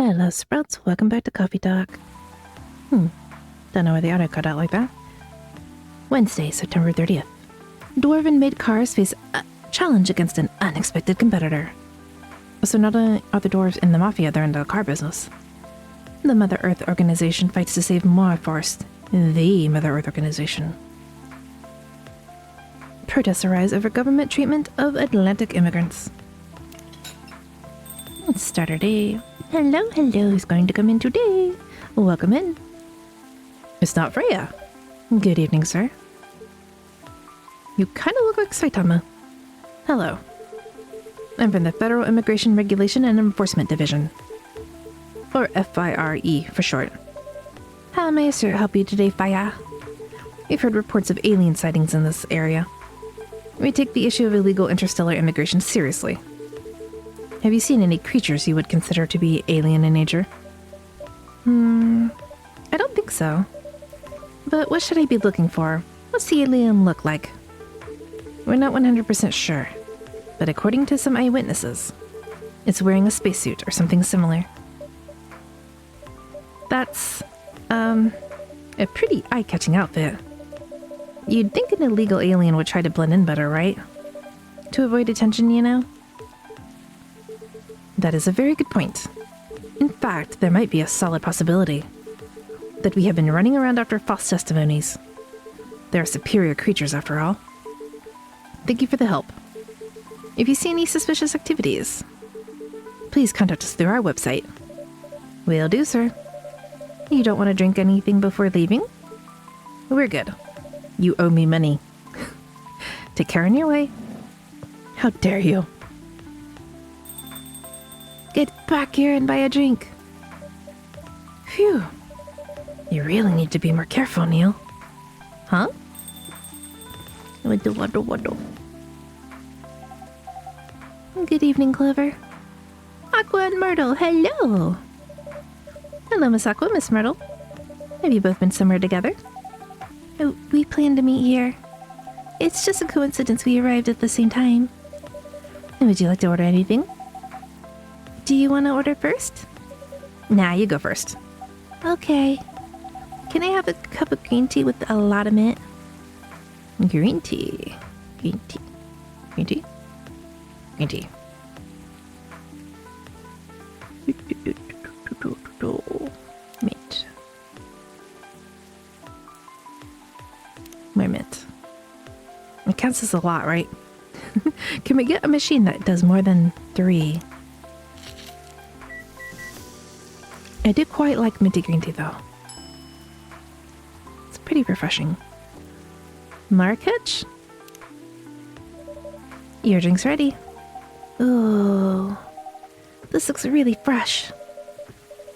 Hello, Sprouts. Welcome back to Coffee Talk. Don't know why the auto cut out like that. Wednesday, September 30th. Dwarven-made cars face a challenge against an unexpected competitor. So not only are the dwarves in the Mafia, they're in the car business. The Mother Earth Organization fights to save more forest. The Mother Earth Organization. Protests arise over government treatment of Atlantic immigrants. Let's start our day. Hello, who's going to come in today? Welcome in. It's not Freya. Good evening, sir. You kind of look like Saitama. Hello. I'm from the Federal Immigration Regulation and Enforcement Division. Or FIRE for short. How may I help you today, Faya? We've heard reports of alien sightings in this area. We take the issue of illegal interstellar immigration seriously. Have you seen any creatures you would consider to be alien in nature? I don't think so. But what should I be looking for? What's the alien look like? We're not 100% sure, but according to some eyewitnesses, it's wearing a spacesuit or something similar. That's, a pretty eye-catching outfit. You'd think an illegal alien would try to blend in better, right? To avoid attention, you know? That is a very good point. In fact, there might be a solid possibility that we have been running around after false testimonies. They are superior creatures, after all. Thank you for the help. If you see any suspicious activities, please contact us through our website. Will do, sir. You don't want to drink anything before leaving? We're good. You owe me money. Take care on your way. How dare you? Get back here and buy a drink. Phew. You really need to be more careful, Neil. Huh? Waddle. Good evening, Clover. Aqua and Myrtle, hello! Hello, Miss Aqua, Miss Myrtle. Have you both been somewhere together? Oh, we planned to meet here. It's just a coincidence we arrived at the same time. Would you like to order anything? Do you want to order first? Nah, you go first. Okay. Can I have a cup of green tea with a lot of mint? Green tea. Mint. More mint. It counts as a lot, right? Can we get a machine that does more than 3? I do quite like minty green tea, though. It's pretty refreshing. Marrakech? Your drink's ready. Ooh, this looks really fresh.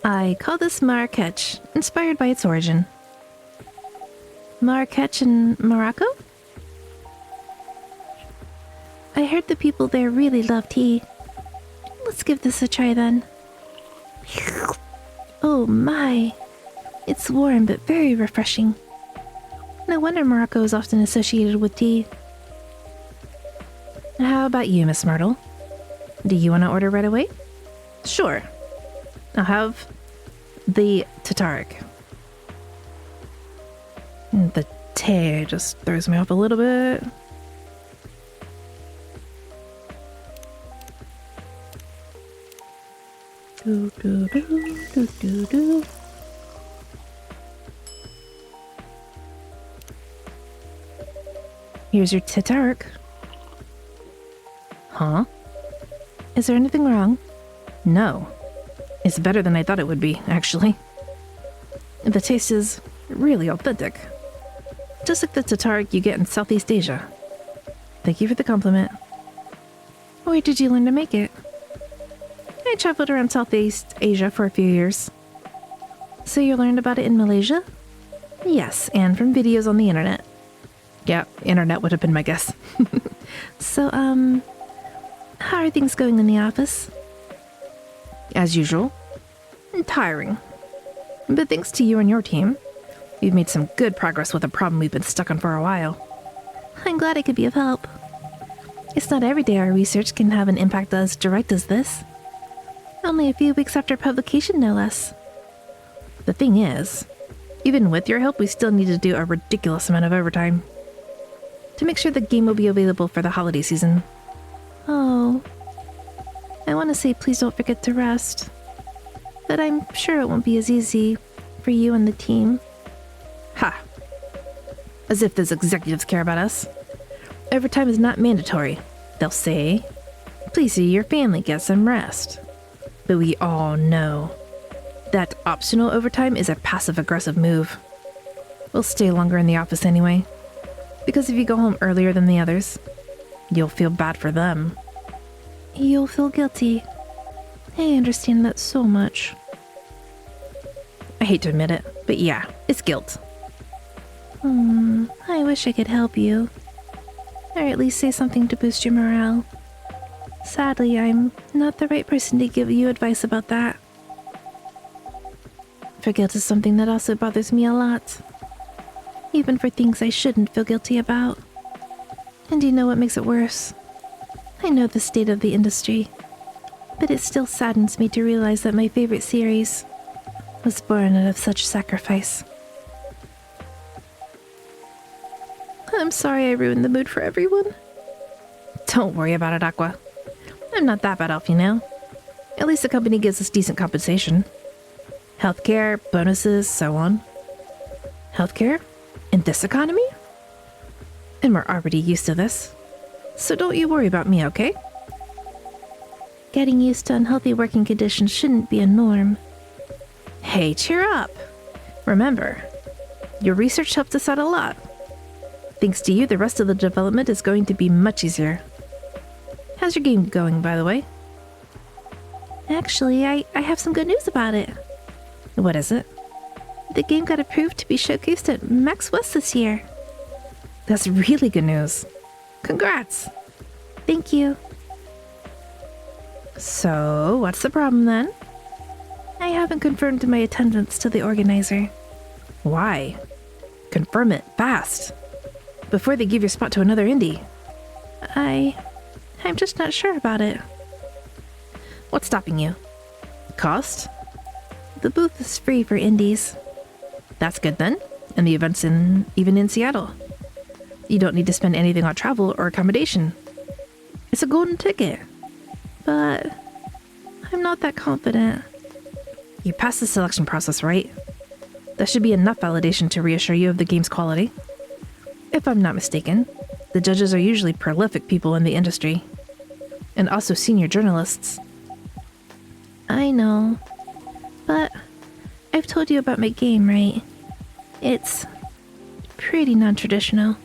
I call this Marrakech, inspired by its origin. Marrakech in Morocco? I heard the people there really love tea. Let's give this a try then. Oh my, it's warm but very refreshing. No wonder Morocco is often associated with tea. How about you, Miss Myrtle? Do you want to order right away? Sure. I'll have the Tataric. The tea just throws me off a little bit. Do. Here's your Tataric. Huh? Is there anything wrong? No. It's better than I thought it would be, actually. The taste is really authentic. Just like the Tataric you get in Southeast Asia. Thank you for the compliment. Where did you learn to make it? I traveled around Southeast Asia for a few years. So you learned about it in Malaysia? Yes, and from videos on the internet. Yeah, internet would have been my guess. So, how are things going in the office? As usual. Tiring. But thanks to you and your team, we've made some good progress with a problem we've been stuck on for a while. I'm glad I could be of help. It's not every day our research can have an impact as direct as this. I'll Only a few weeks after publication, no less. The thing is, even with your help, we still need to do a ridiculous amount of overtime to make sure the game will be available for the holiday season. Oh, I want to say please don't forget to rest, but I'm sure it won't be as easy for you and the team. Ha! As if those executives care about us. Overtime is not mandatory. They'll say, please see your family get some rest. But we all know that optional overtime is a passive-aggressive move. We'll stay longer in the office anyway, because if you go home earlier than the others, you'll feel bad for them. You'll feel guilty. I understand that so much. I hate to admit it, but yeah, it's guilt. I wish I could help you. Or at least say something to boost your morale. Sadly, I'm not the right person to give you advice about that. For guilt is something that also bothers me a lot. Even for things I shouldn't feel guilty about. And you know what makes it worse? I know the state of the industry, but it still saddens me to realize that my favorite series was born out of such sacrifice. I'm sorry I ruined the mood for everyone. Don't worry about it, Aqua. I'm not that bad off, you know. At least the company gives us decent compensation. Healthcare, bonuses, so on. Healthcare? In this economy? And we're already used to this. So don't you worry about me, okay? Getting used to unhealthy working conditions shouldn't be a norm. Hey, cheer up. Remember, your research helped us out a lot. Thanks to you, the rest of the development is going to be much easier. How's your game going, by the way? Actually, I have some good news about it. What is it? The game got approved to be showcased at Max West this year. That's really good news. Congrats! Thank you. So, what's the problem then? I haven't confirmed my attendance to the organizer. Why? Confirm it fast, before they give your spot to another indie. I'm just not sure about it. What's stopping you? Cost? The booth is free for indies. That's good then, and the event's even in Seattle. You don't need to spend anything on travel or accommodation. It's a golden ticket. But I'm not that confident. You passed the selection process, right? That should be enough validation to reassure you of the game's quality. If I'm not mistaken, the judges are usually prolific people in the industry, and also senior journalists. I know, but I've told you about my game, right? It's pretty non-traditional,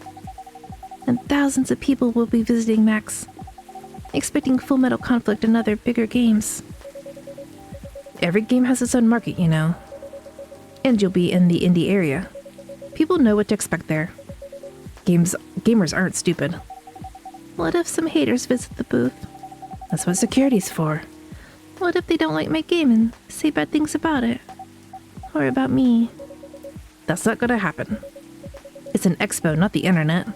and thousands of people will be visiting Max, expecting Full Metal Conflict and other bigger games. Every game has its own market, you know, and you'll be in the indie area. People know what to expect there. Gamers aren't stupid. What if some haters visit the booth? That's what security's for. What if they don't like my game and say bad things about it? Or about me? That's not gonna happen. It's an expo, not the internet.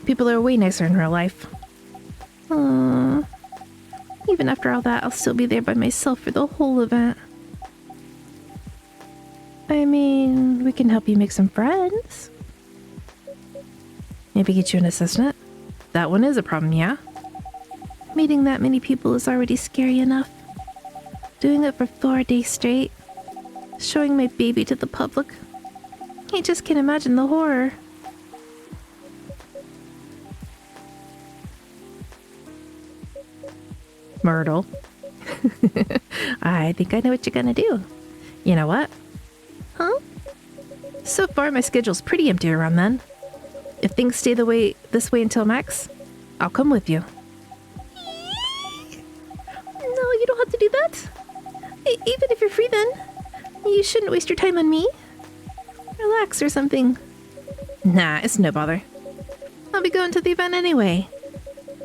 People are way nicer in real life. Aww. Even after all that, I'll still be there by myself for the whole event. I mean, we can help you make some friends. Maybe get you an assistant? That one is a problem, yeah? Meeting that many people is already scary enough. Doing it for 4 days straight. Showing my baby to the public. I just can't imagine the horror. Myrtle. I think I know what you're gonna do. You know what? Huh? So far, my schedule's pretty empty around then. If things stay this way until Max, I'll come with you. No, you don't have to do that. Even if you're free then, you shouldn't waste your time on me. Relax or something. Nah, it's no bother. I'll be going to the event anyway.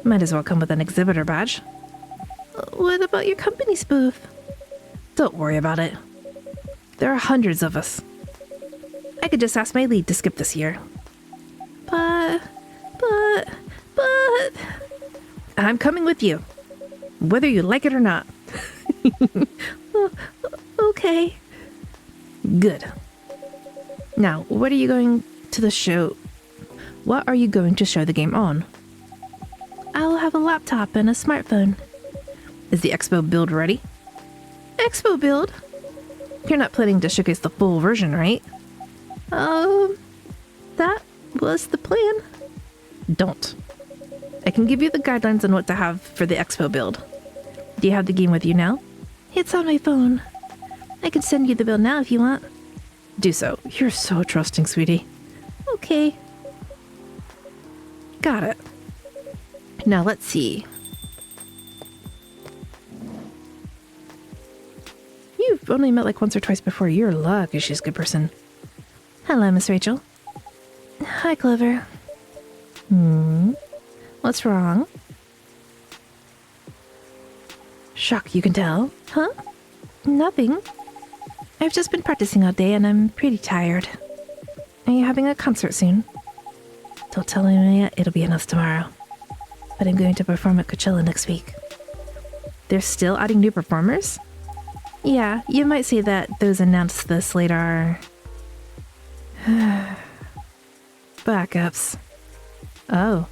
Might as well come with an exhibitor badge. What about your company's booth? Don't worry about it. There are hundreds of us. I could just ask my lead to skip this year. But... I'm coming with you, whether you like it or not. Okay. Good. Now, what are you going to the show? What are you going to show the game on? I'll have a laptop and a smartphone. Is the Expo build ready? Expo build? You're not planning to showcase the full version, right? That was the plan. Don't. I can give you the guidelines on what to have for the Expo build. Do you have the game with you now? It's on my phone. I can send you the build now if you want. Do so. You're so trusting, sweetie. Okay. Got it. Now let's see. You've only met like once or twice before. You're lucky she's a good person. Hello, Miss Rachel. Hi, Clover. What's wrong? Shock, you can tell. Huh? Nothing. I've just been practicing all day and I'm pretty tired. Are you having a concert soon? Don't tell anyone yet, it'll be announced tomorrow. But I'm going to perform at Coachella next week. They're still adding new performers? Yeah, you might say that those announced this late are... backups. Oh.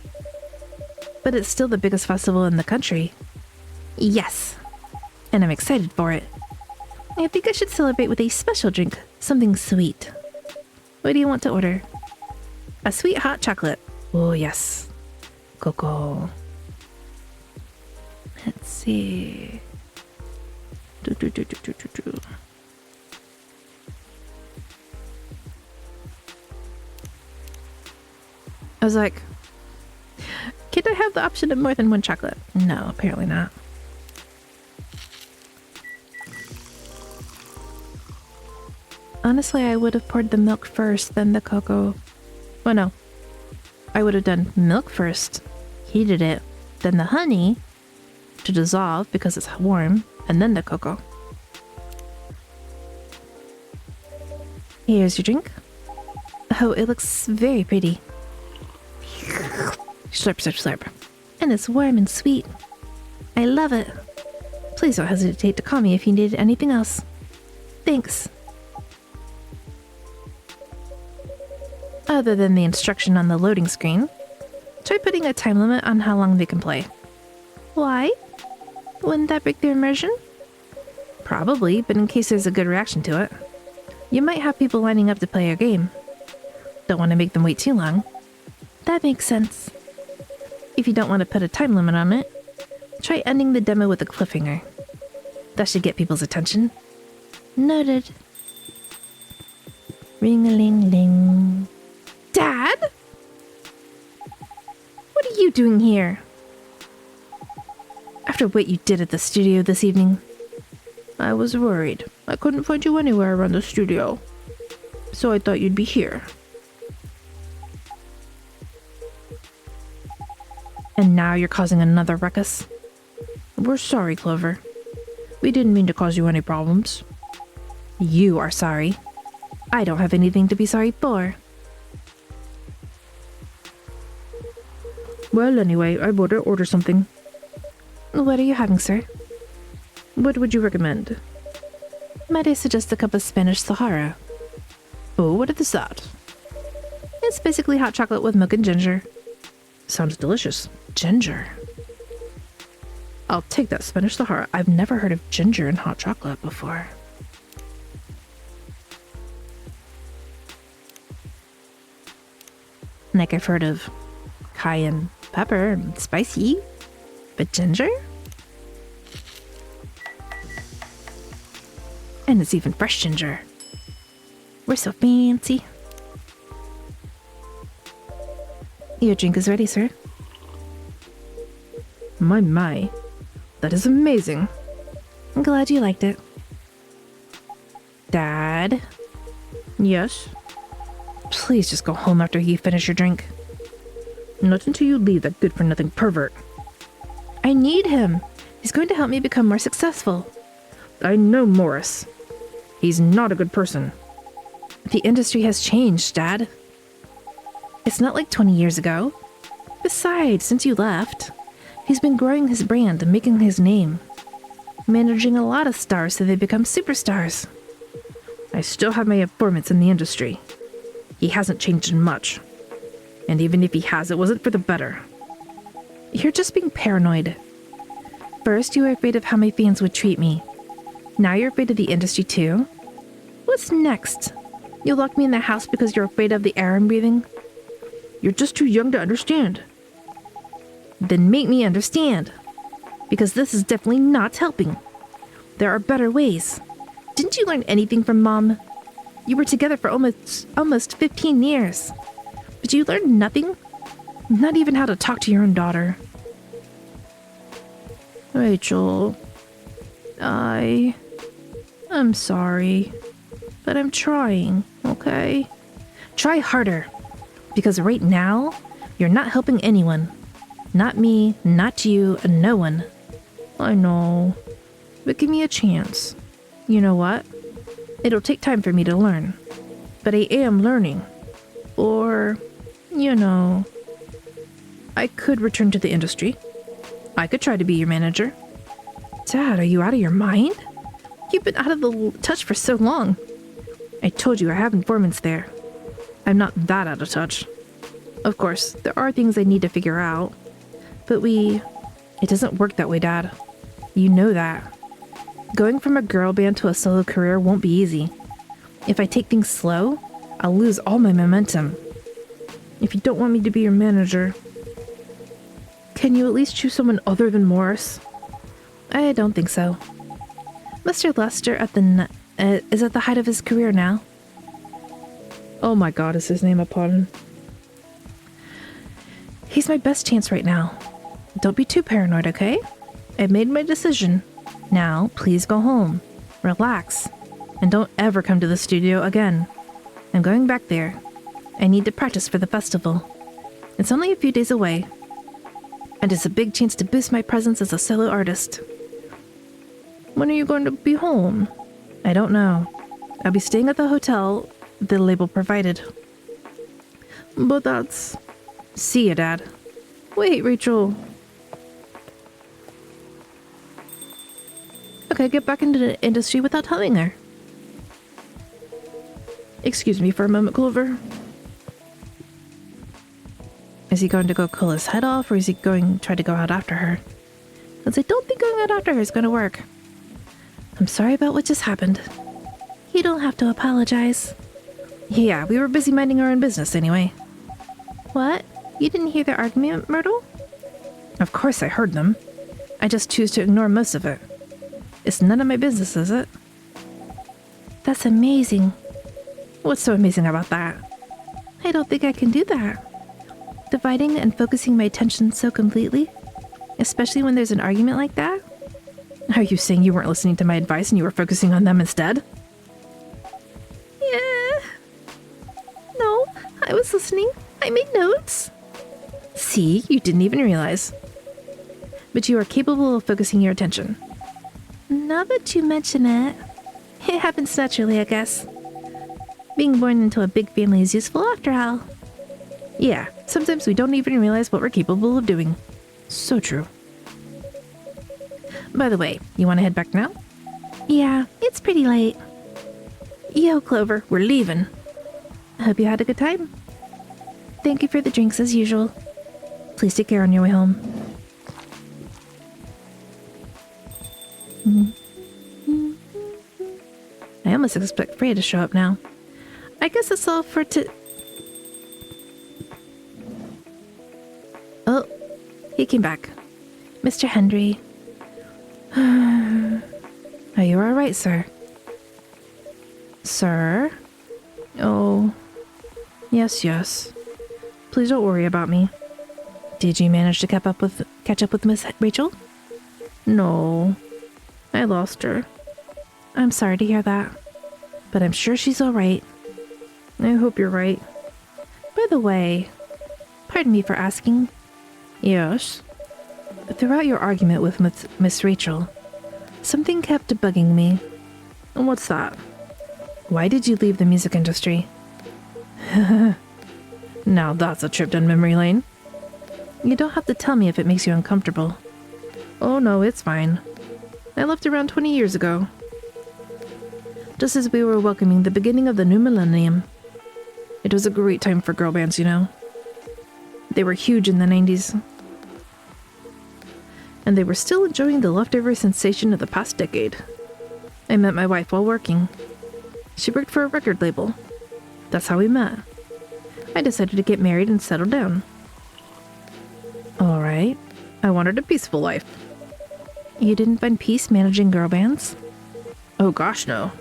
But it's still the biggest festival in the country. Yes. And I'm excited for it. I think I should celebrate with a special drink. Something sweet. What do you want to order? A sweet hot chocolate. Oh, yes. Cocoa. Let's see. I was like, can I have the option of more than one chocolate? No, apparently not. Honestly, I would have poured the milk first, then the cocoa. Oh no. I would have done milk first, heated it, then the honey to dissolve because it's warm, and then the cocoa. Here's your drink. Oh, it looks very pretty. Slurp, slurp, slurp. And it's warm and sweet. I love it. Please don't hesitate to call me if you need anything else. Thanks. Other than the instruction on the loading screen, try putting a time limit on how long they can play. Why? Wouldn't that break their immersion? Probably, but in case there's a good reaction to it. You might have people lining up to play your game. Don't want to make them wait too long. That makes sense. If you don't want to put a time limit on it, try ending the demo with a cliffhanger. That should get people's attention. Noted. Ring-a-ling-ling. Dad? What are you doing here? After what you did at the studio this evening, I was worried. I couldn't find you anywhere around the studio. So I thought you'd be here. And now you're causing another ruckus? We're sorry, Clover. We didn't mean to cause you any problems. You are sorry. I don't have anything to be sorry for. Well, anyway, I better order something. What are you having, sir? What would you recommend? Might I suggest a cup of Spanish Sahara? Oh, what is that? It's basically hot chocolate with milk and ginger. Sounds delicious. Ginger. I'll take that Spanish Sahara. I've never heard of ginger in hot chocolate before. Like I've heard of cayenne pepper and spicy, but ginger? And it's even fresh ginger. We're so fancy. Your drink is ready, sir. My. That is amazing. I'm glad you liked it. Dad? Yes? Please just go home after you finish your drink. Not until you leave that good-for-nothing pervert. I need him. He's going to help me become more successful. I know Morris. He's not a good person. The industry has changed, Dad. It's not like 20 years ago. Besides, since you left, he's been growing his brand and making his name. managing a lot of stars so they become superstars. I still have my informants in the industry. He hasn't changed much. And even if he has, it wasn't for the better. You're just being paranoid. First, you were afraid of how my fans would treat me. Now you're afraid of the industry too? What's next? You'll lock me in the house because you're afraid of the air I'm breathing? You're just too young to understand. Then make me understand. Because this is definitely not helping. There are better ways. Didn't you learn anything from Mom? You were together for almost 15 years. But you learned nothing? Not even how to talk to your own daughter. Rachel, I'm sorry, but I'm trying, okay? Try harder, because right now, you're not helping anyone. Not me, not you, and no one. I know, but give me a chance. You know what? It'll take time for me to learn, but I am learning. Or, you know, I could return to the industry. I could try to be your manager. Dad, are you out of your mind? You've been out of the touch for so long. I told you I have informants there. I'm not that out of touch. Of course, there are things I need to figure out. But it doesn't work that way, Dad. You know that. Going from a girl band to a solo career won't be easy. If I take things slow, I'll lose all my momentum. If you don't want me to be your manager, can you at least choose someone other than Morris? I don't think so. Mr. Lester is at the height of his career now. Oh my god, is his name a pun? He's my best chance right now. Don't be too paranoid, okay? I've made my decision. Now, please go home. Relax. And don't ever come to the studio again. I'm going back there. I need to practice for the festival. It's only a few days away. And it's a big chance to boost my presence as a solo artist. When are you going to be home? I don't know. I'll be staying at the hotel the label provided. But that's... See ya, Dad. Wait, Rachel. Okay, get back into the industry without telling her. Excuse me for a moment, Clover. Is he going to go pull his head off, or is he going to try to go out after her? Because I don't think going out after her is going to work. I'm sorry about what just happened. You don't have to apologize. Yeah, we were busy minding our own business anyway. What? You didn't hear their argument, Myrtle? Of course I heard them. I just choose to ignore most of it. It's none of my business, is it? That's amazing. What's so amazing about that? I don't think I can do that. Dividing and focusing my attention so completely, especially when there's an argument like that? Are you saying you weren't listening to my advice and you were focusing on them instead? Yeah. No, I was listening. I made notes. See, you didn't even realize. But you are capable of focusing your attention. Now that you mention it, it happens naturally, I guess. Being born into a big family is useful after all. Yeah, sometimes we don't even realize what we're capable of doing. So true. By the way, you want to head back now? Yeah, it's pretty late. Yo, Clover, we're leaving. I hope you had a good time. Thank you for the drinks as usual. Please take care on your way home. I almost expect Freya to show up now. I guess that's all for Oh, he came back. Mr. Henry. Are you alright, sir? Sir? Oh. Yes. Please don't worry about me. Did you manage to catch up with Miss Rachel? No. I lost her. I'm sorry to hear that. But I'm sure she's alright. I hope you're right. By the way, pardon me for asking. Yes? Throughout your argument with Miss Rachel, something kept bugging me. What's that? Why did you leave the music industry? Now that's a trip down memory lane. You don't have to tell me if it makes you uncomfortable. Oh no, it's fine. I left around 20 years ago. Just as we were welcoming the beginning of the new millennium. It was a great time for girl bands, you know. They were huge in the 90s. And they were still enjoying the leftover sensation of the past decade. I met my wife while working. She worked for a record label. That's how we met. I decided to get married and settle down. Alright, I wanted a peaceful life. You didn't find peace managing girl bands? Oh gosh, no.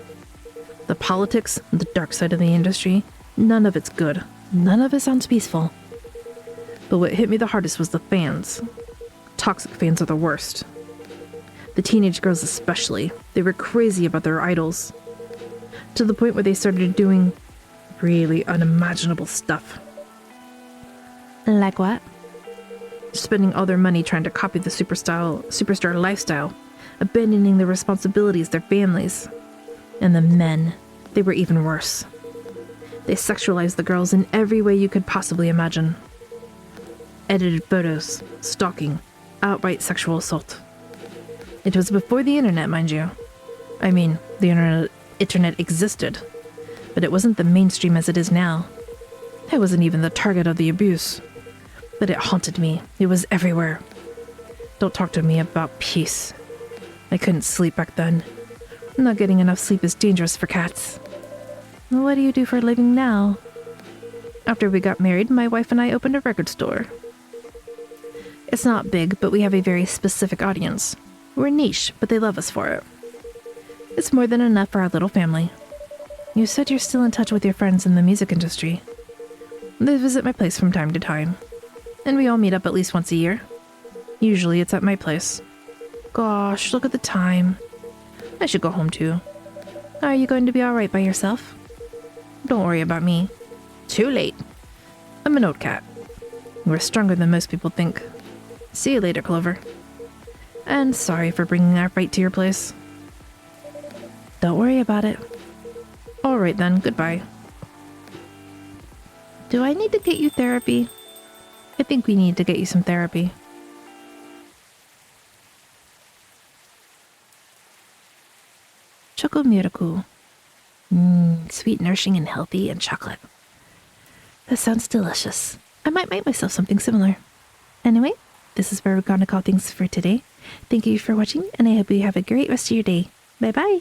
The politics, the dark side of the industry, none of it's good. None of it sounds peaceful. But what hit me the hardest was the fans. Toxic fans are the worst. The teenage girls especially. They were crazy about their idols. To the point where they started doing really unimaginable stuff. Like what? Spending all their money trying to copy the superstar lifestyle, abandoning their responsibilities, their families. And the men, they were even worse. They sexualized the girls in every way you could possibly imagine. Edited photos, stalking, outright sexual assault. It was before the internet, mind you. I mean, the internet existed, but it wasn't the mainstream as it is now. I wasn't even the target of the abuse. But it haunted me. It was everywhere. Don't talk to me about peace. I couldn't sleep back then. Not getting enough sleep is dangerous for cats. What do you do for a living now? After we got married, my wife and I opened a record store. It's not big, but we have a very specific audience. We're niche, but they love us for it. It's more than enough for our little family. You said you're still in touch with your friends in the music industry. They visit my place from time to time. And we all meet up at least once a year. Usually it's at my place. Gosh, look at the time. I should go home too. Are you going to be alright by yourself? Don't worry about me. Too late. I'm an old cat. We're stronger than most people think. See you later, Clover. And sorry for bringing our fight to your place. Don't worry about it. Alright then, goodbye. Do I need to get you therapy? I think we need to get you some therapy. Choco Miracle. Sweet, nourishing, and healthy, and chocolate. That sounds delicious. I might make myself something similar. Anyway, this is where we're gonna call things for today. Thank you for watching, and I hope you have a great rest of your day. Bye-bye!